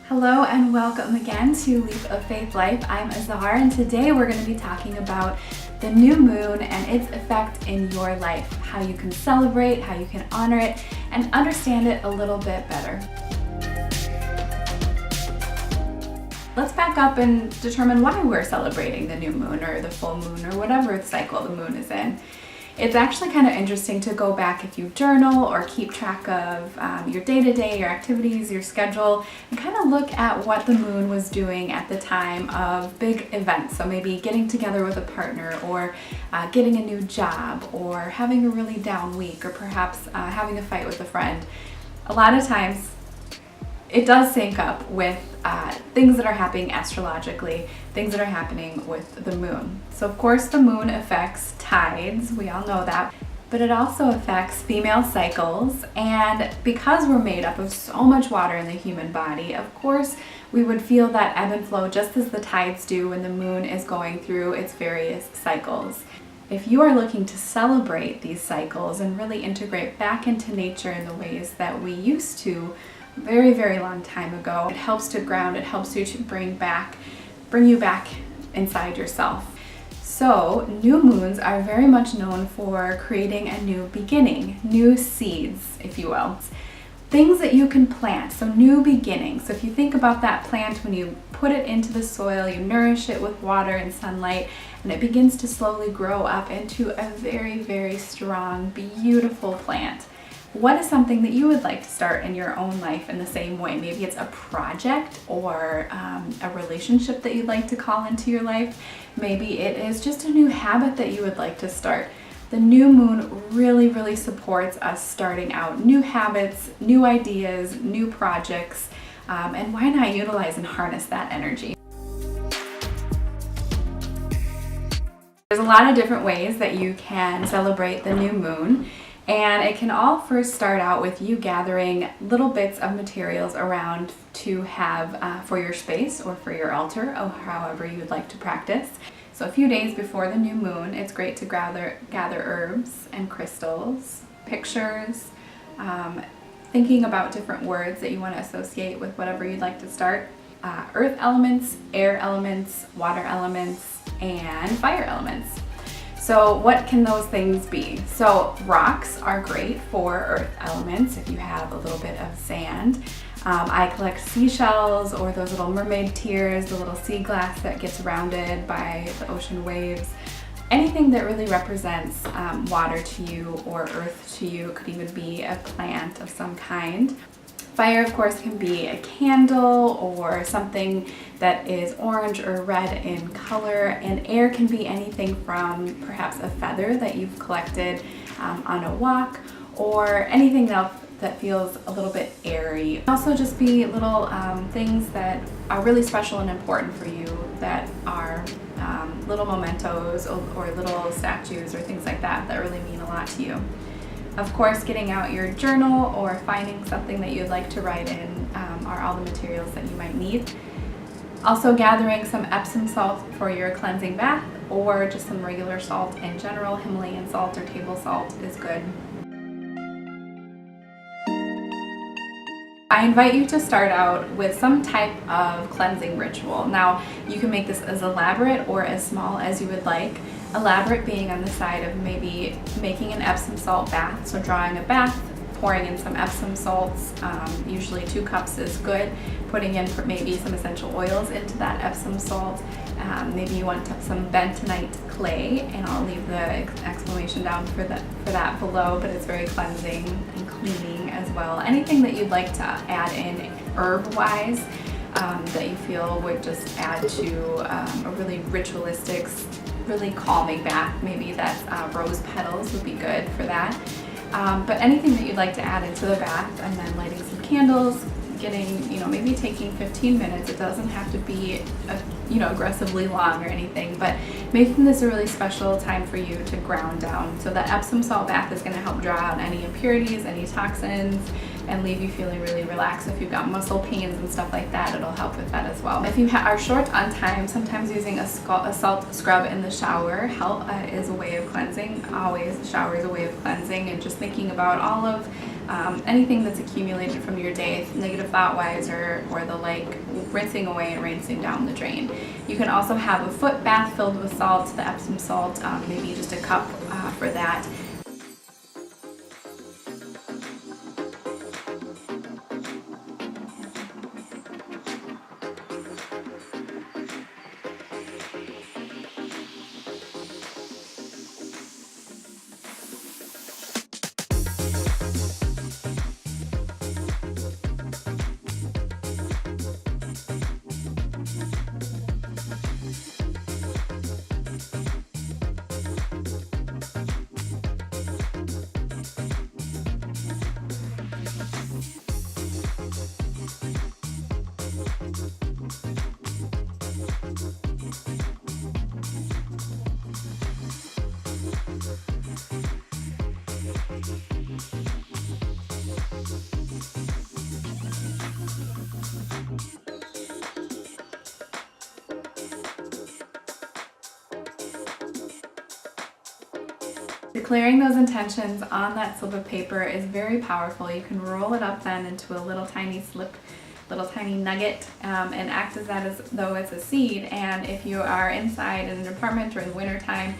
Hello and welcome again to Leap of Faith Life. I'm Azar and today we're going to be talking about the new moon and its effect in your life, how you can celebrate, how you can honor it, and understand it a little bit better. Let's back up and determine why we're celebrating the new moon or the full moon or whatever cycle the moon is in. It's actually kind of interesting to go back if you journal or keep track of your day-to-day, your activities, your schedule, and kind of look at what the moon was doing at the time of big events. So maybe getting together with a partner or getting a new job or having a really down week or perhaps having a fight with a friend. A lot of times it does sync up with things that are happening astrologically, things that are happening with the moon. So of course the moon affects tides, we all know that, but it also affects female cycles, and because we're made up of so much water in the human body, of course we would feel that ebb and flow just as the tides do when the moon is going through its various cycles. If you are looking to celebrate these cycles and really integrate back into nature in the ways that we used to very, very long time ago, it helps to ground, it helps you to bring you back inside yourself. So new moons are very much known for creating a new beginning, new seeds, if you will. Things that you can plant, so new beginnings. So if you think about that plant, when you put it into the soil, you nourish it with water and sunlight, and it begins to slowly grow up into a very, very strong, beautiful plant. What is something that you would like to start in your own life in the same way? Maybe it's a project or a relationship that you'd like to call into your life. Maybe it is just a new habit that you would like to start. The new moon really, really supports us starting out new habits, new ideas, new projects, and why not utilize and harness that energy? There's a lot of different ways that you can celebrate the new moon. And it can all first start out with you gathering little bits of materials around to have for your space or for your altar or however you would like to practice. So a few days before the new moon, it's great to gather herbs and crystals, pictures, thinking about different words that you want to associate with whatever you'd like to start. Earth elements, air elements, water elements, and fire elements. So what can those things be? So rocks are great for earth elements if you have a little bit of sand. I collect seashells or those little mermaid tears, the little sea glass that gets rounded by the ocean waves. Anything that really represents water to you or earth to you. It could even be a plant of some kind. Fire, of course, can be a candle or something that is orange or red in color, and air can be anything from perhaps a feather that you've collected on a walk or anything else that feels a little bit airy. Also just be little things that are really special and important for you that are little mementos or little statues or things like that that really mean a lot to you. Of course, getting out your journal or finding something that you'd like to write in are all the materials that you might need. Also gathering some Epsom salt for your cleansing bath or just some regular salt in general. Himalayan salt or table salt is good. I invite you to start out with some type of cleansing ritual. Now, you can make this as elaborate or as small as you would like. Elaborate being on the side of maybe making an Epsom salt bath, so drawing a bath, pouring in some Epsom salts, usually 2 cups is good, putting in maybe some essential oils into that Epsom salt. Maybe you want some bentonite clay, and I'll leave the exclamation down for that below, but it's very cleansing and cleaning as well. Anything that you'd like to add in herb-wise that you feel would just add to a really ritualistic, really calming bath. Maybe that's rose petals would be good for that. But anything that you'd like to add into the bath, and then lighting some candles, getting, maybe taking 15 minutes. It doesn't have to be, aggressively long or anything, but making this a really special time for you to ground down. So the Epsom salt bath is going to help draw out any impurities, any toxins, and leave you feeling really relaxed. If you've got muscle pains and stuff like that, it'll help with that as well. If you are short on time, sometimes using a salt scrub in the shower is a way of cleansing. Always, the shower is a way of cleansing, and just thinking about all of anything that's accumulated from your day, negative thought-wise or the like, rinsing away and rinsing down the drain. You can also have a foot bath filled with salt, the Epsom salt, maybe just a cup for that. Declaring those intentions on that slip of paper is very powerful. You can roll it up then into a little tiny slip, little tiny nugget, and act as that as though it's a seed. And if you are inside in an apartment during the winter time,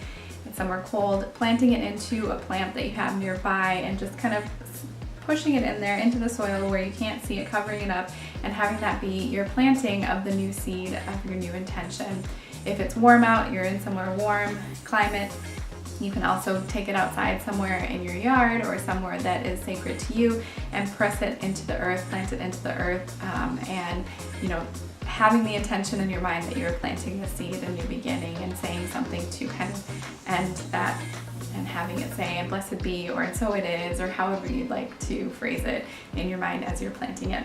it's somewhere cold, planting it into a plant that you have nearby and just kind of pushing it in there into the soil where you can't see it, covering it up, and having that be your planting of the new seed of your new intention. If it's warm out, you're in somewhere warm climate, you can also take it outside somewhere in your yard or somewhere that is sacred to you and press it into the earth, plant it into the earth, and having the intention in your mind that you're planting the seed, a new beginning, and saying something to kind of end that, and having it say, and blessed be, or and so it is, or however you'd like to phrase it in your mind as you're planting it.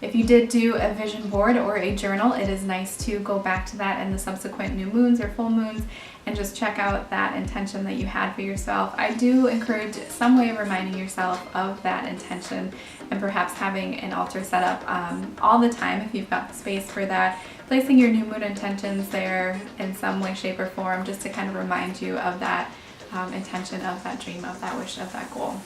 If you did do a vision board or a journal, it is nice to go back to that in the subsequent new moons or full moons and just check out that intention that you had for yourself. I do encourage some way of reminding yourself of that intention, and perhaps having an altar set up all the time if you've got the space for that. Placing your new moon intentions there in some way, shape, or form, just to kind of remind you of that intention, of that dream, of that wish, of that goal.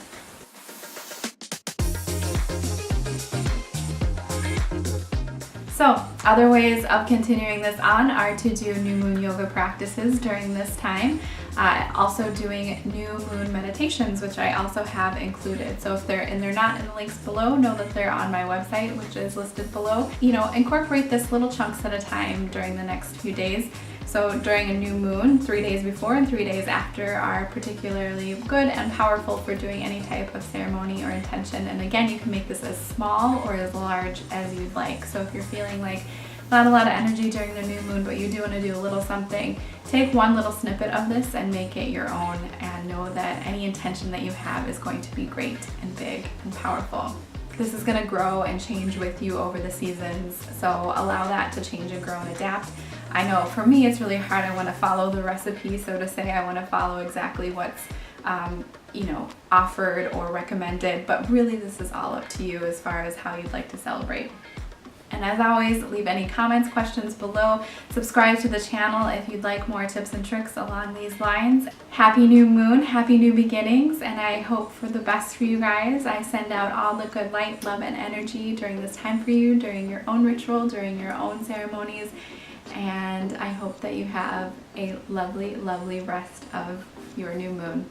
So, other ways of continuing this on are to do new moon yoga practices during this time. Also doing new moon meditations, which I also have included. So if they're not in the links below, know that they're on my website, which is listed below. Incorporate this little chunks at a time during the next few days. So during a new moon, 3 days before and 3 days after are particularly good and powerful for doing any type of ceremony or intention. And again, you can make this as small or as large as you'd like. So if you're feeling like not a lot of energy during the new moon, but you do want to do a little something, take one little snippet of this and make it your own, and know that any intention that you have is going to be great and big and powerful. This is going to grow and change with you over the seasons, so allow that to change and grow and adapt. I know for me it's really hard. I want to follow the recipe, so to say. I want to follow exactly what's offered or recommended, but really this is all up to you as far as how you'd like to celebrate. And as always, leave any comments, questions below. Subscribe to the channel if you'd like more tips and tricks along these lines. Happy new moon, happy new beginnings, and I hope for the best for you guys. I send out all the good light, love, and energy during this time for you, during your own ritual, during your own ceremonies, and I hope that you have a lovely, lovely rest of your new moon.